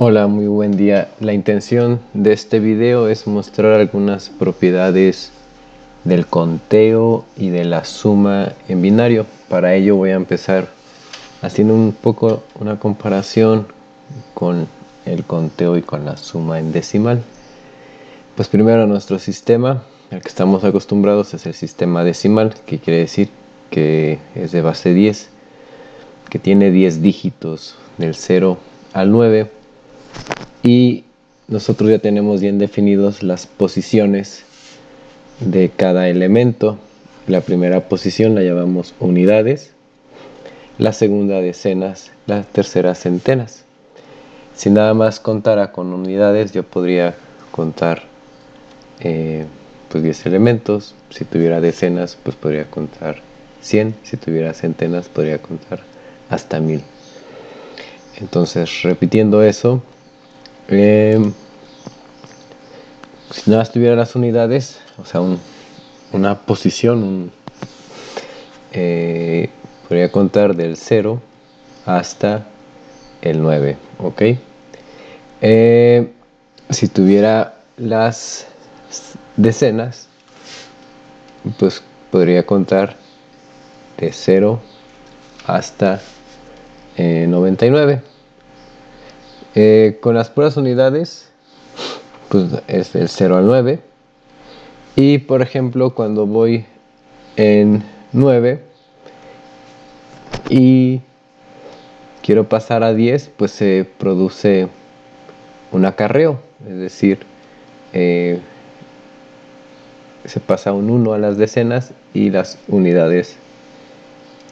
Hola, muy buen día. La intención de este video es mostrar algunas propiedades del conteo y de la suma en binario. Para ello voy a empezar haciendo un poco una comparación con el conteo y con la suma en decimal. Pues primero nuestro sistema, al que estamos acostumbrados, es el sistema decimal, que quiere decir que es de base 10, que tiene 10 dígitos del 0 al 9. Y nosotros ya tenemos bien definidos las posiciones de cada elemento. La primera posición la llamamos unidades, la segunda decenas, la tercera centenas. Si nada más contara con unidades, yo podría contar pues 10 elementos. Si tuviera decenas, pues podría contar 100. Si tuviera centenas, podría contar hasta 1000. Entonces, repitiendo eso, si nada más tuviera las unidades, o sea, una posición, podría contar del 0 hasta el 9, ¿ok? Si tuviera las decenas, pues podría contar de 0 hasta 99. Con las puras unidades, pues es del 0 al 9. Y por ejemplo, cuando voy en 9 y quiero pasar a 10, pues se produce un acarreo, es decir, se pasa un 1 a las decenas y las unidades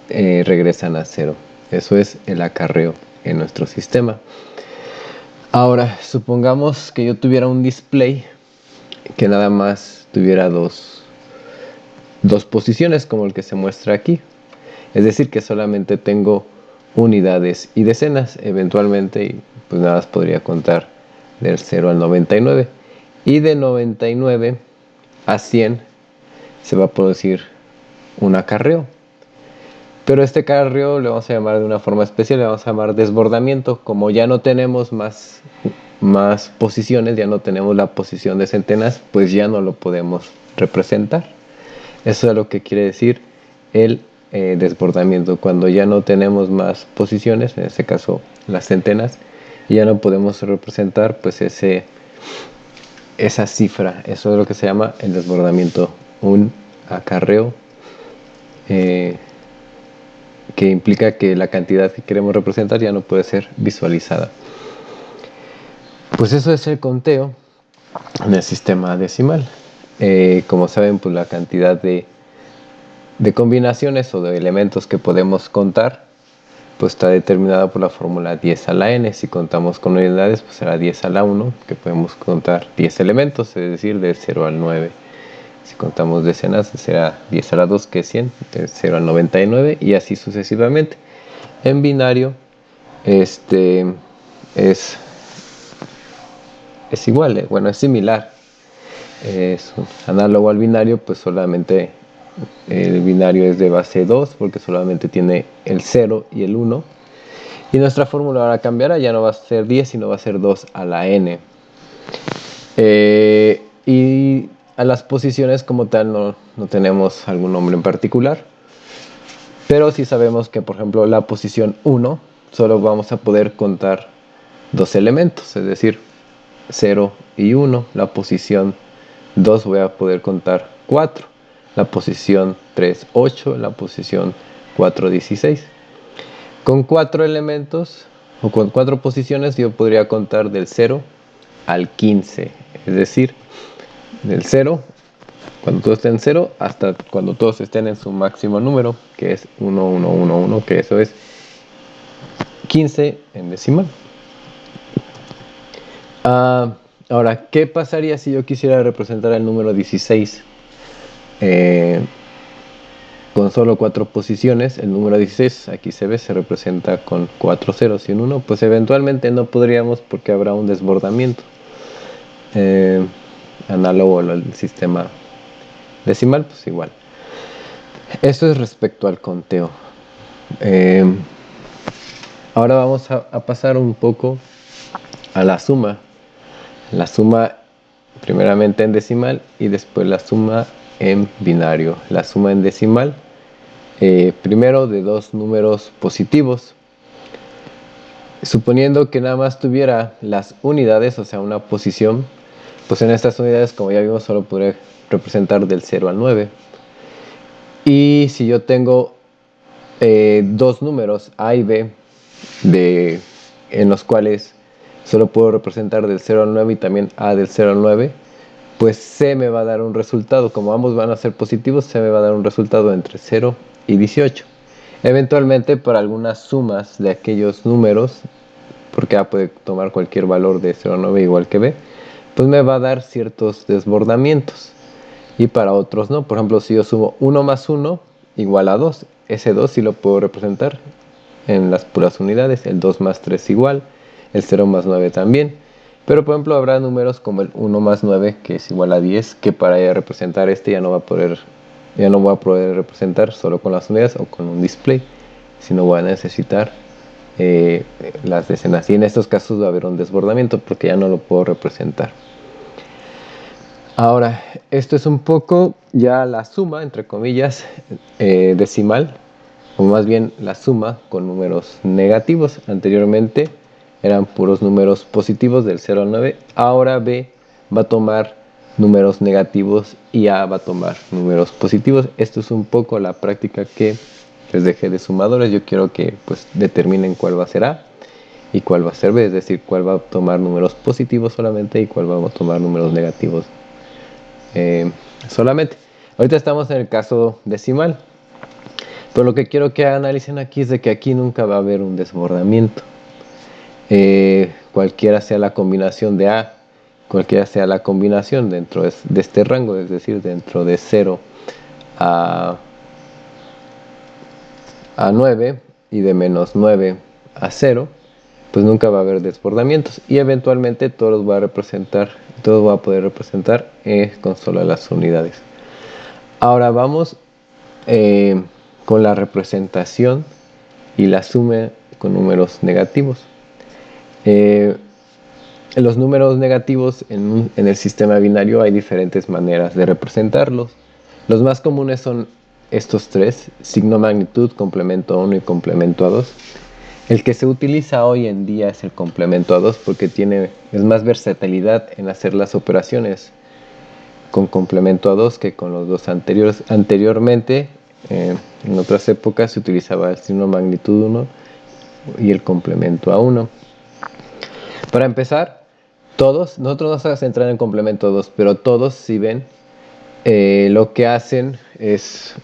regresan a 0. Eso es el acarreo en nuestro sistema. Ahora, supongamos que yo tuviera un display que nada más tuviera dos posiciones, como el que se muestra aquí. Es decir, que solamente tengo unidades y decenas. Eventualmente, pues nada más podría contar del 0 al 99. Y de 99 a 100 se va a producir un acarreo. Pero este acarreo le vamos a llamar de una forma especial, le vamos a llamar desbordamiento. Como ya no tenemos más posiciones, ya no tenemos la posición de centenas, pues ya no lo podemos representar. Eso es lo que quiere decir el desbordamiento. Cuando ya no tenemos más posiciones, en este caso las centenas, ya no podemos representar pues esa cifra. Eso es lo que se llama el desbordamiento, un acarreo que implica que la cantidad que queremos representar ya no puede ser visualizada. Pues eso es el conteo en el sistema decimal. Como saben, pues la cantidad de combinaciones o de elementos que podemos contar pues está determinada por la fórmula 10 a la n. Si contamos con unidades, pues será 10 a la 1, que podemos contar 10 elementos, es decir, del 0 al 9. Si contamos decenas, será 10 a la 2, que es 100, del 0 al 99, y así sucesivamente. En binario, es igual, bueno, es similar. Es análogo al binario, pues solamente el binario es de base 2 porque solamente tiene el 0 y el 1. Y nuestra fórmula ahora cambiará, ya no va a ser 10, sino va a ser 2 a la n. Y a las posiciones como tal no tenemos algún nombre en particular. Pero sí sabemos que, por ejemplo, la posición 1 solo vamos a poder contar dos elementos, es decir, 0 y 1. La posición 2 voy a poder contar 4. La posición 3, 8. La posición 4, 16. Con 4 elementos o con 4 posiciones yo podría contar del 0 al 15. Es decir, del 0, cuando todos estén en 0, hasta cuando todos estén en su máximo número, que es 1, 1, 1, 1, que eso es 15 en decimal. Ahora, ¿qué pasaría si yo quisiera representar el número 16? Con solo 4 posiciones, el número 16, aquí se ve, se representa con 4 ceros y un 1, pues eventualmente no podríamos porque habrá un desbordamiento. Análogo al sistema decimal, pues igual. Esto es respecto al conteo. Ahora vamos a pasar un poco a la suma. La suma primeramente en decimal y después la suma en binario. La suma en decimal, primero de dos números positivos. Suponiendo que nada más tuviera las unidades, o sea, una posición, pues en estas unidades, como ya vimos, solo podré representar del 0 al 9. Y si yo tengo dos números A y B, en los cuales solo puedo representar del 0 al 9 y también A del 0 al 9, pues C me va a dar un resultado. Como ambos van a ser positivos, C me va a dar un resultado entre 0 y 18. Eventualmente, para algunas sumas de aquellos números, porque A puede tomar cualquier valor de 0 a 9 igual que B, pues me va a dar ciertos desbordamientos. Y para otros no. Por ejemplo, si yo sumo 1 más 1 igual a 2, ese 2 sí lo puedo representar en las puras unidades. El 2 más 3 igual, el 0 más 9 también. Pero por ejemplo habrá números como el 1 más 9 que es igual a 10, que para representar ya no voy a poder representar solo con las unidades o con un display, sino voy a necesitar las decenas. Y en estos casos va a haber un desbordamiento porque ya no lo puedo representar. Ahora, esto es un poco ya la suma, entre comillas, decimal, o más bien la suma con números negativos. Anteriormente eran puros números positivos del 0 al 9. Ahora B va a tomar números negativos y A va a tomar números positivos. Esto es un poco la práctica que les dejé de sumadores. Yo quiero que pues determinen cuál va a ser A y cuál va a ser B, es decir, cuál va a tomar números positivos solamente y cuál va a tomar números negativos solamente. Ahorita estamos en el caso decimal, pero lo que quiero que analicen aquí es de que aquí nunca va a haber un desbordamiento. Cualquiera sea la combinación de A, cualquiera sea la combinación dentro de este rango, es decir, dentro de 0 a 9 y de menos 9 a 0, pues nunca va a haber desbordamientos y eventualmente todos los voy a poder representar con solo las unidades. Ahora vamos con la representación y la suma con números negativos. Los números negativos en el sistema binario hay diferentes maneras de representarlos. Los más comunes son estos tres: signo magnitud, complemento a 1 y complemento a 2. El que se utiliza hoy en día es el complemento a 2 porque es más versatilidad en hacer las operaciones con complemento a 2 que con los dos anteriores. Anteriormente, en otras épocas, se utilizaba el signo magnitud 1 y el complemento a 1. Para empezar, nosotros nos vamos a centrar en complemento a 2, pero todos, si ven, lo que hacen es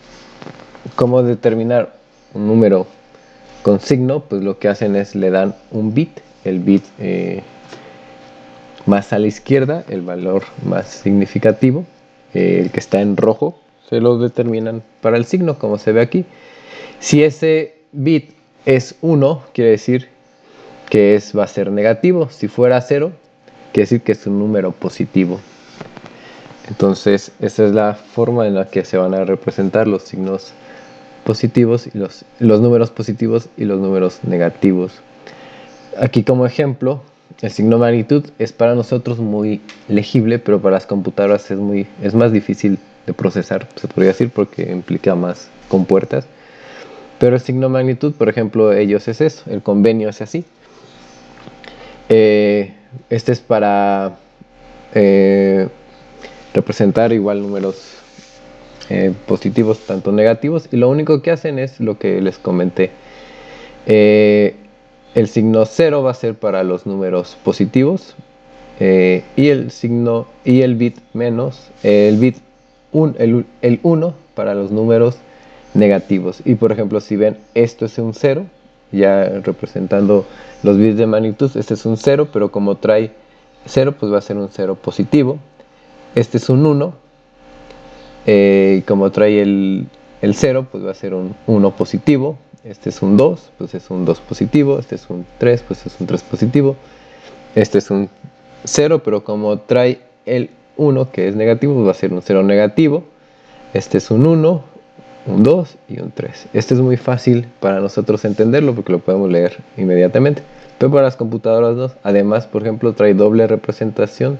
cómo determinar un número con signo, pues lo que hacen es le dan un bit, el bit más a la izquierda, el valor más significativo, el que está en rojo, se lo determinan para el signo, como se ve aquí. Si ese bit es 1, quiere decir que va a ser negativo. Si fuera 0, quiere decir que es un número positivo. Entonces, esa es la forma en la que se van a representar los signos positivos y los números positivos y los números negativos. Aquí como ejemplo, el signo magnitud es para nosotros muy legible, pero para las computadoras es más difícil de procesar, se podría decir, porque implica más compuertas. Pero el signo magnitud, por ejemplo, ellos es eso, el convenio es así. Este es para representar igual números positivos, tanto negativos, y lo único que hacen es lo que les comenté. El signo 0 va a ser para los números positivos y el bit menos, el 1 para los números negativos. Y por ejemplo, si ven, esto es un 0, ya representando los bits de magnitud, este es un 0, pero como trae 0, pues va a ser un 0 positivo. Este es un 1, como trae el 0, pues va a ser un 1 positivo. Este es un 2, pues es un 2 positivo. Este es un 3, pues es un 3 positivo. Este es un 0, pero como trae el 1 que es negativo, pues va a ser un 0 negativo. Este es un 1, un 2 y un 3. Este es muy fácil para nosotros entenderlo porque lo podemos leer inmediatamente. Pero para las computadoras no. Además, por ejemplo, trae doble representación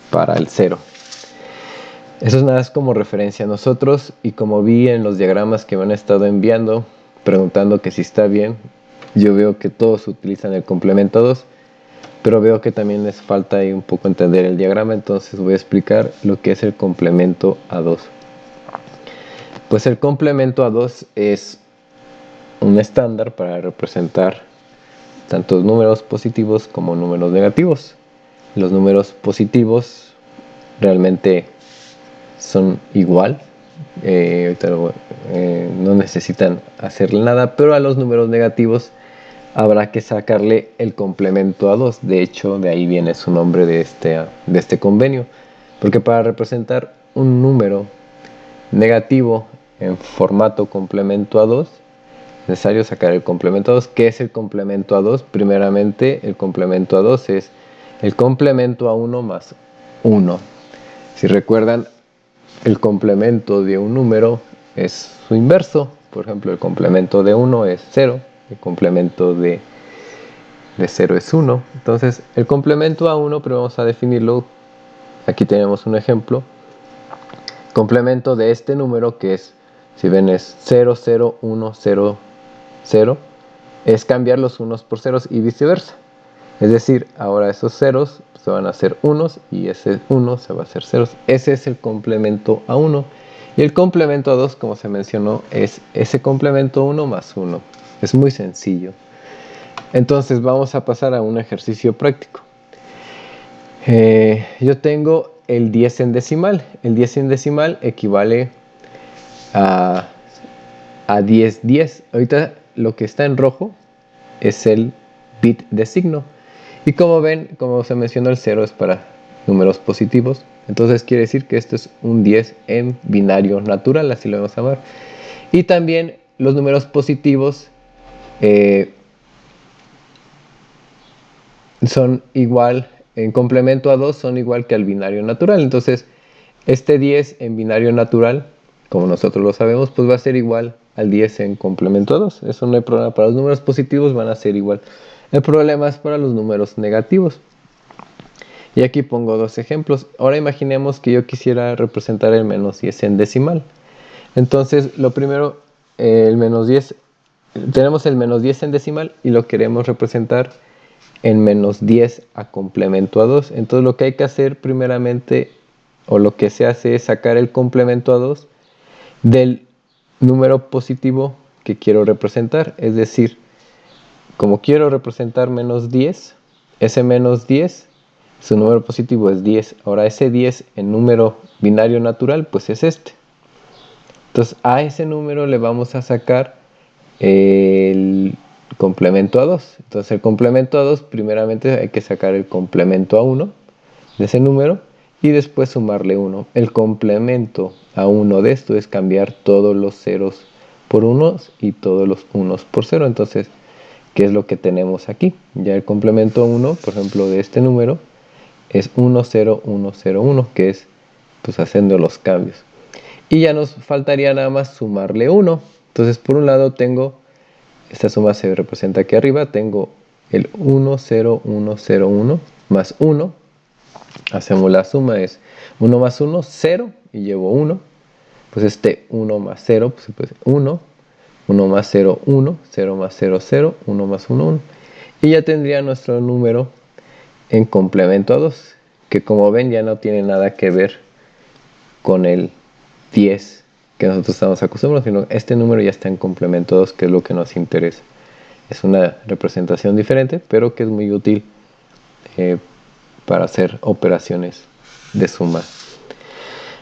para el 0. Eso es nada más como referencia a nosotros, y como vi en los diagramas que me han estado enviando preguntando que si está bien, yo veo que todos utilizan el complemento a 2, pero veo que también les falta ahí un poco entender el diagrama, entonces voy a explicar lo que es el complemento a 2. Pues el complemento a 2 es un estándar para representar tanto números positivos como números negativos. Los números positivos realmente son igual, no necesitan hacerle nada, pero a los números negativos habrá que sacarle el complemento a 2. De hecho, de ahí viene su nombre de este convenio, porque para representar un número negativo en formato complemento a 2 es necesario sacar el complemento a 2. ¿Qué es el complemento a 2? Primeramente, el complemento a 2 es el complemento a 1 más 1. Si recuerdan, el complemento de un número es su inverso. Por ejemplo, el complemento de 1 es 0, el complemento de 0 es 1. Entonces, el complemento a 1, pero vamos a definirlo. Aquí tenemos un ejemplo. Complemento de este número, que es, si ven, es 0, 0, 1, 0, 0, es cambiar los unos por ceros y viceversa. Es decir, ahora esos ceros se van a hacer unos y ese 1 se va a hacer ceros. Ese es el complemento a 1. Y el complemento a 2, como se mencionó, es ese complemento 1 más 1. Es muy sencillo. Entonces vamos a pasar a un ejercicio práctico. Yo tengo el 10 en decimal. El 10 en decimal equivale a 10, 10. Ahorita lo que está en rojo es el bit de signo. Y como ven, como se mencionó, el 0 es para números positivos. Entonces quiere decir que esto es un 10 en binario natural, así lo vamos a llamar. Y también los números positivos son igual, en complemento a 2, son igual que al binario natural. Entonces, este 10 en binario natural, como nosotros lo sabemos, pues va a ser igual al 10 en complemento a 2. Eso no hay problema. Para los números positivos van a ser igual. El problema es para los números negativos. Y aquí pongo dos ejemplos. Ahora imaginemos que yo quisiera representar el menos 10 en decimal. Entonces, lo primero, el menos 10, tenemos el menos 10 en decimal y lo queremos representar en menos 10 a complemento a 2. Entonces, lo que hay que hacer primeramente, o lo que se hace, es sacar el complemento a 2 del número positivo que quiero representar. Es decir, como quiero representar menos 10, ese menos 10, su número positivo es 10. Ahora ese 10 en número binario natural, pues es este. Entonces a ese número le vamos a sacar el complemento a 2. Entonces el complemento a 2, primeramente hay que sacar el complemento a 1 de ese número y después sumarle 1. El complemento a 1 de esto es cambiar todos los ceros por unos y todos los unos por 0. Entonces, ¿qué es lo que tenemos aquí? Ya el complemento a 1, por ejemplo, de este número es 1, 0, 1, 0, 1, que es pues haciendo los cambios. Y ya nos faltaría nada más sumarle 1. Entonces, por un lado tengo, esta suma se representa aquí arriba, tengo el 1, 0, 1, 0, 1 más 1. Hacemos la suma, es 1 más 1, 0, y llevo 1. Pues este 1 más 0, pues 1. 1 más 0, 1. 0 más 0, 0. 1 más 1, 1. Y ya tendría nuestro número en complemento a 2, que como ven ya no tiene nada que ver con el 10 que nosotros estamos acostumbrados, sino este número ya está en complemento a 2, que es lo que nos interesa. Es una representación diferente, pero que es muy útil para hacer operaciones de suma.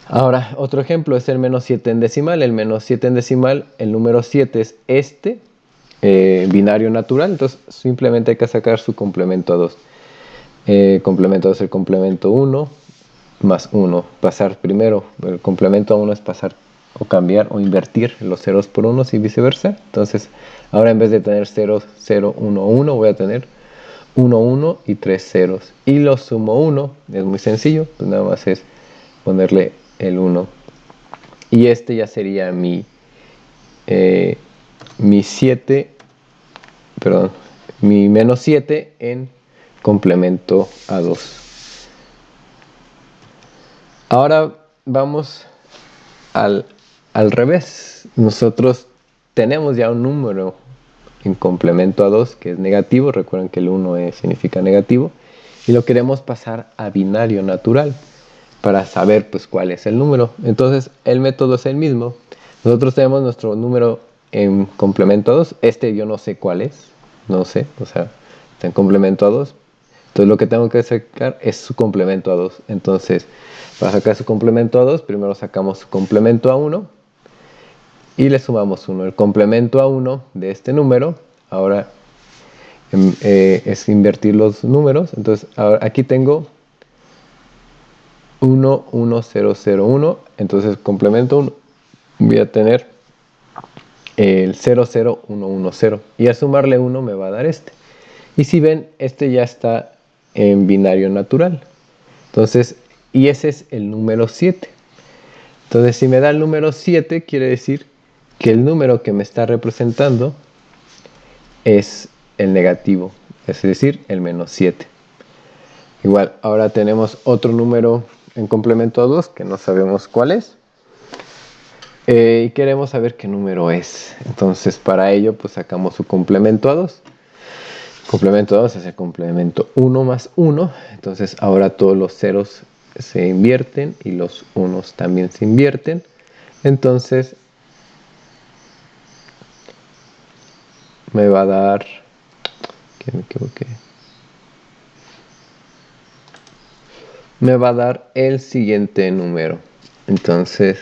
Ahora, otro ejemplo es el menos 7 en decimal. El menos 7 en decimal, el número 7 es este, binario natural, entonces simplemente hay que sacar su complemento a 2. Complemento es el complemento 1 más 1. Pasar primero, el complemento a 1 es pasar o cambiar o invertir los ceros por unos y viceversa. Entonces, ahora en vez de tener 0, 0, 1, 1, voy a tener 1, 1 y 3 ceros. Y lo sumo 1, es muy sencillo, pues nada más es ponerle el 1 Y este ya sería mi 7, perdón, mi menos 7 en complemento a 2. Ahora vamos al revés. Nosotros tenemos ya un número en complemento a 2 que es negativo. Recuerden que el 1 significa negativo. Y lo queremos pasar a binario natural para saber pues cuál es el número. Entonces el método es el mismo. Nosotros tenemos nuestro número en complemento a 2. Este yo no sé cuál es. No sé, o sea, está en complemento a 2. Entonces lo que tengo que sacar es su complemento a 2. Entonces, para sacar su complemento a 2, primero sacamos su complemento a 1 y le sumamos 1. El complemento a 1 de este número, ahora es invertir los números. Entonces, ahora aquí tengo 1, 1, 0, 0, 1. Entonces, complemento 1, voy a tener el 0, 0, 1, 1, 0. Y al sumarle 1 me va a dar este. Y si ven, este ya está en binario natural. Entonces, y ese es el número 7. Entonces, si me da el número 7, quiere decir que el número que me está representando es el negativo, es decir, el menos 7. Igual, ahora tenemos otro número en complemento a 2 que no sabemos cuál es. Y queremos saber qué número es. Entonces, para ello, pues sacamos su complemento a 2. Complemento a 2 es el complemento 1 más 1. Entonces, ahora todos los ceros se invierten y los unos también se invierten. Entonces, me va a dar... que me equivoqué. Me va a dar el siguiente número. Entonces,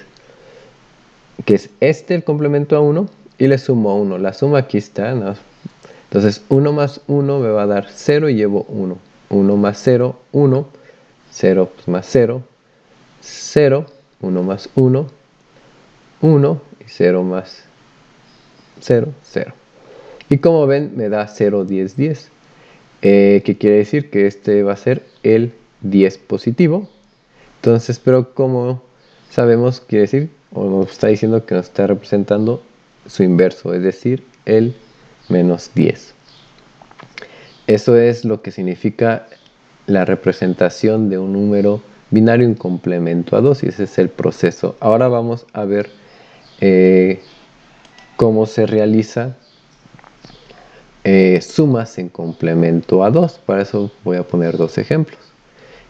que es este el complemento a 1 y le sumo a 1. La suma aquí está, ¿no? Entonces 1 más 1 me va a dar 0 y llevo 1. 1 más 0, 1. 0 más 0, 0. 1 más 1, 1. Y 0 más 0, 0. Y como ven, me da 0, 10, 10. ¿Qué quiere decir? Que este va a ser el 10 positivo. Entonces, pero como sabemos, quiere decir, o nos está diciendo que nos está representando su inverso, es decir, el menos 10. Eso es lo que significa la representación de un número binario en complemento a 2 y ese es el proceso. Ahora vamos a ver cómo se realiza sumas en complemento a 2. Para eso voy a poner dos ejemplos.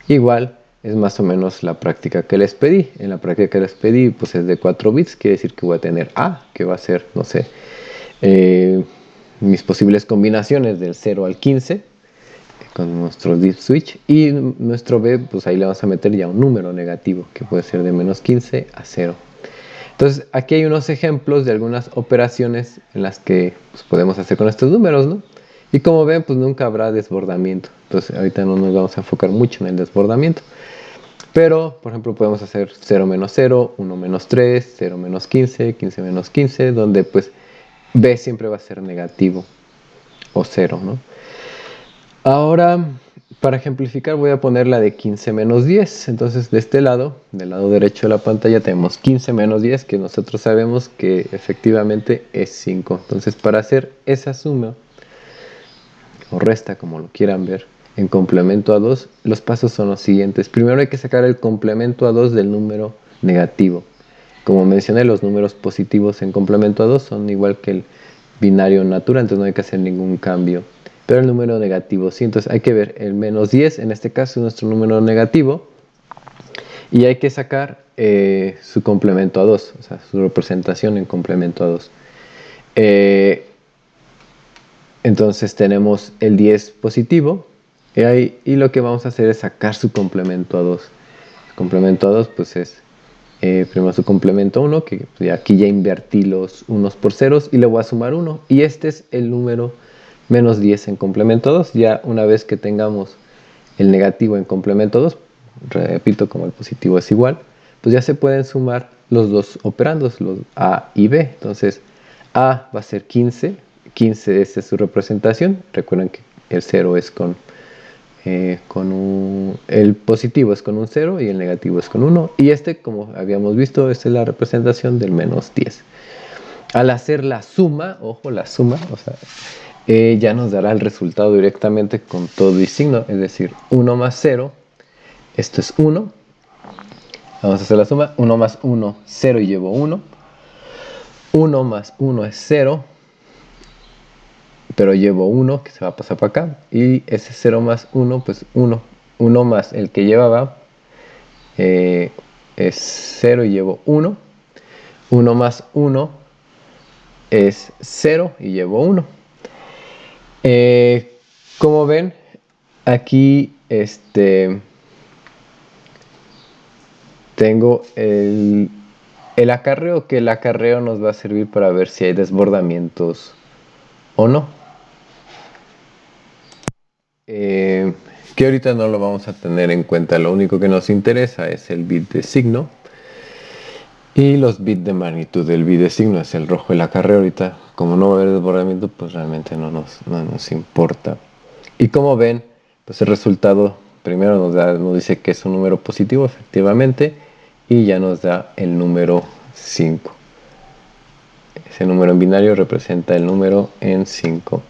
Igual es más o menos la práctica que les pedí. En la práctica que les pedí pues es de 4 bits, quiere decir que voy a tener A, que va a ser, no sé, mis posibles combinaciones del 0 al 15 con nuestro deep switch, y nuestro B, pues ahí le vamos a meter ya un número negativo que puede ser de menos 15 a 0. Entonces aquí hay unos ejemplos de algunas operaciones en las que pues, podemos hacer con estos números, ¿no? Y como ven, pues nunca habrá desbordamiento. Entonces ahorita no nos vamos a enfocar mucho en el desbordamiento. Pero, por ejemplo, podemos hacer 0 menos 0, 1 menos 3, 0 menos 15, 15 menos 15, donde pues B siempre va a ser negativo o 0, ¿no? Ahora, para ejemplificar, voy a poner la de 15 menos 10. Entonces, de este lado, del lado derecho de la pantalla, tenemos 15 menos 10, que nosotros sabemos que efectivamente es 5. Entonces, para hacer esa suma, o resta, como lo quieran ver, en complemento a 2, los pasos son los siguientes. Primero hay que sacar el complemento a 2 del número negativo. Como mencioné, los números positivos en complemento a 2 son igual que el binario natural, entonces no hay que hacer ningún cambio. Pero el número negativo sí, entonces hay que ver el menos 10, en este caso es nuestro número negativo, y hay que sacar su complemento a 2, o sea, su representación en complemento a 2. Entonces tenemos el 10 positivo, y lo que vamos a hacer es sacar su complemento a 2. El complemento a 2 pues es primero su complemento 1, que aquí ya invertí los unos por ceros y le voy a sumar 1. Y este es el número menos 10 en complemento 2. Ya una vez que tengamos el negativo en complemento 2, repito, como el positivo es igual, pues ya se pueden sumar los dos operandos, los A y B. Entonces A va a ser 15, 15 esta es su representación. Recuerden que el 0 es con el positivo es con un 0 y el negativo es con 1. Y este, como habíamos visto, esta es la representación del menos 10. Al hacer la suma, ojo, la suma, o sea, ya nos dará el resultado directamente con todo y signo, es decir, 1 más 0, esto es 1. Vamos a hacer la suma, 1 más 1, 0 y llevo 1. 1 más 1 es 0, pero llevo 1 que se va a pasar para acá. Y ese 0 más 1, pues 1. 1 más el que llevaba es 0 y llevo 1. 1 más 1 es 0 y llevo 1. Como ven, aquí tengo el acarreo, que el acarreo nos va a servir para ver si hay desbordamientos o no. Que ahorita no lo vamos a tener en cuenta, lo único que nos interesa es el bit de signo y los bits de magnitud. El bit de signo es el rojo, el acarreo. Ahorita, como no va a haber desbordamiento, pues realmente no nos importa. Y como ven, pues el resultado primero nos dice que es un número positivo, efectivamente, y ya nos da el número 5. Ese número en binario representa el número en 5.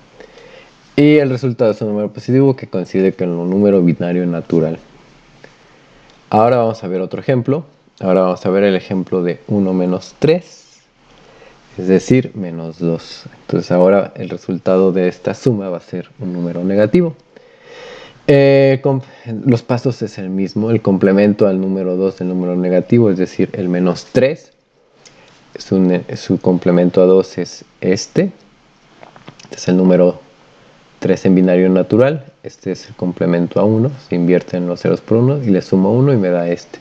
Y el resultado es un número positivo que coincide con un número binario natural. Ahora vamos a ver otro ejemplo. Ahora vamos a ver el ejemplo de 1 menos 3, es decir, menos 2. Entonces ahora el resultado de esta suma va a ser un número negativo. Los pasos es el mismo. El complemento al número 2 del número negativo, es decir, el menos 3. Su complemento a 2 es este. Este es el número 3 en binario natural. Este es el complemento a 1. Se invierten los ceros por 1 y le sumo 1 y me da este.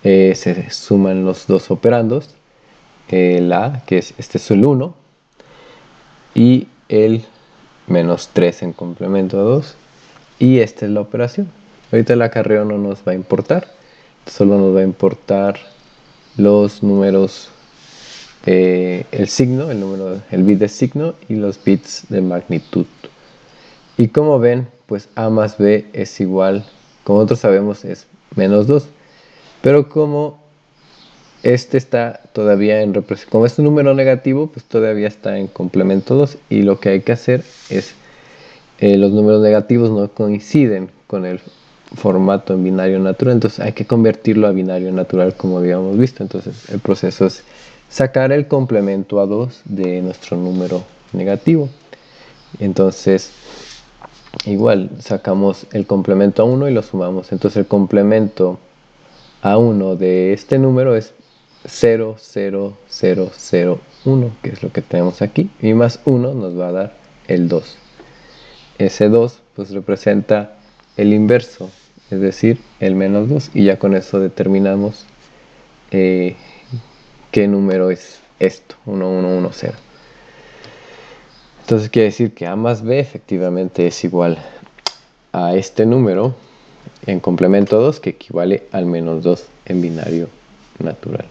Se suman los dos operandos. Que este es el 1. Y el menos 3 en complemento a 2. Y esta es la operación. Ahorita el acarreo no nos va a importar. Solo nos va a importar los números, el signo, el bit de signo y los bits de magnitud. Y como ven, pues A más B es igual, como nosotros sabemos, es menos 2. Pero como este está todavía como es un número negativo, pues todavía está en complemento 2. Y lo que hay que hacer es, los números negativos no coinciden con el formato en binario natural, entonces hay que convertirlo a binario natural como habíamos visto. Entonces el proceso es sacar el complemento a 2 de nuestro número negativo. Entonces igual sacamos el complemento a 1 y lo sumamos. Entonces el complemento a 1 de este número es 0, 0, 0, 0, 1, que es lo que tenemos aquí, y más 1 nos va a dar el 2. Ese 2 pues representa el inverso, es decir, el menos 2, y ya con eso determinamos qué número es esto, 1, 1, 1, 0. Entonces quiere decir que A más B efectivamente es igual a este número en complemento 2, que equivale al menos 2 en binario natural.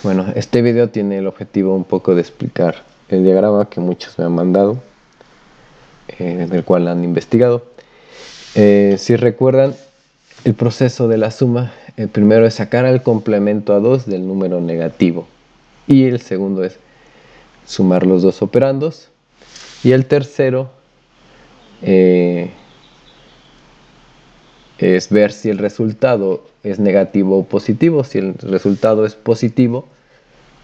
Bueno, este video tiene el objetivo un poco de explicar el diagrama que muchos me han mandado, del cual han investigado. Si recuerdan, el proceso de la suma, el primero es sacar el complemento a 2 del número negativo, y el segundo es sumar los dos operandos, y el tercero es ver si el resultado es negativo o positivo. Si el resultado es positivo,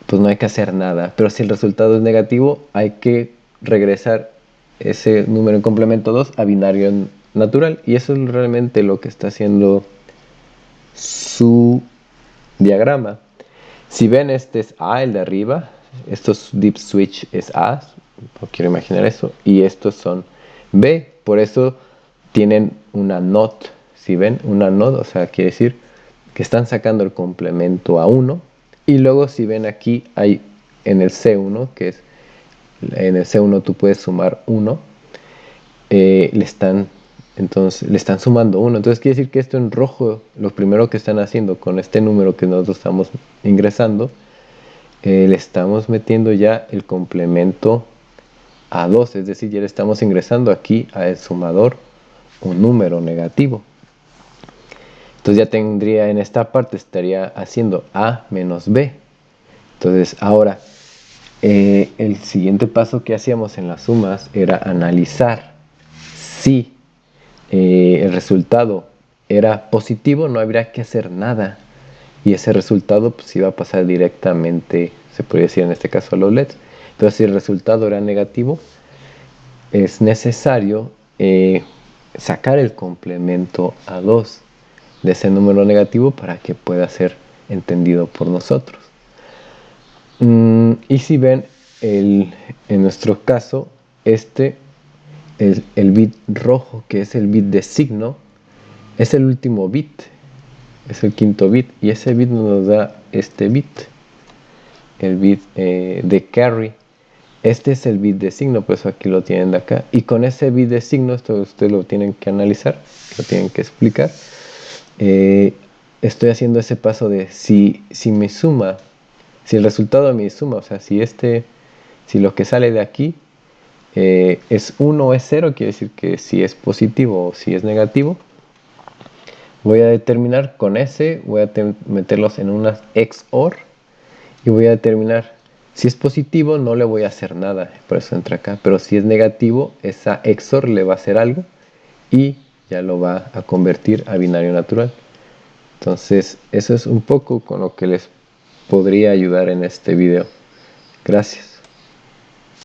pues no hay que hacer nada, pero si el resultado es negativo, hay que regresar ese número en complemento 2 a binario natural, y eso es realmente lo que está haciendo su diagrama. Si ven, este es A, el de arriba, estos deep switch es A, no quiero imaginar eso, y estos son B, por eso tienen una NOT. Si ven una NOT, o sea, quiere decir que están sacando el complemento a 1, y luego si ven aquí hay en el C1, que es en el C1 tú puedes sumar 1, le están sumando 1. Entonces quiere decir que esto en rojo, lo primero que están haciendo con este número que nosotros estamos ingresando, le estamos metiendo ya el complemento a 2, es decir, ya le estamos ingresando aquí al sumador un número negativo. Entonces ya tendría en esta parte, estaría haciendo A menos B. Entonces ahora el siguiente paso que hacíamos en las sumas era analizar si el resultado era positivo, no habría que hacer nada. Y ese resultado pues iba a pasar directamente, se podría decir en este caso, a los LEDs. Entonces si el resultado era negativo, es necesario sacar el complemento a 2 de ese número negativo para que pueda ser entendido por nosotros. Y si ven, en nuestro caso, el bit rojo, que es el bit de signo, es el último bit, es el quinto bit, y ese bit nos da este bit, el bit de carry. Este es el bit de signo, por eso aquí lo tienen de acá. Y con ese bit de signo, esto ustedes lo tienen que analizar, lo tienen que explicar. Estoy haciendo ese paso de si mi suma, si el resultado de mi suma, o sea, si lo que sale de aquí es 1 o es 0, quiere decir que si es positivo o si es negativo. Voy a determinar con ese, voy a meterlos en una XOR y voy a determinar si es positivo, no le voy a hacer nada, por eso entra acá. Pero si es negativo, esa XOR le va a hacer algo y ya lo va a convertir a binario natural. Entonces, eso es un poco con lo que les podría ayudar en este video. Gracias.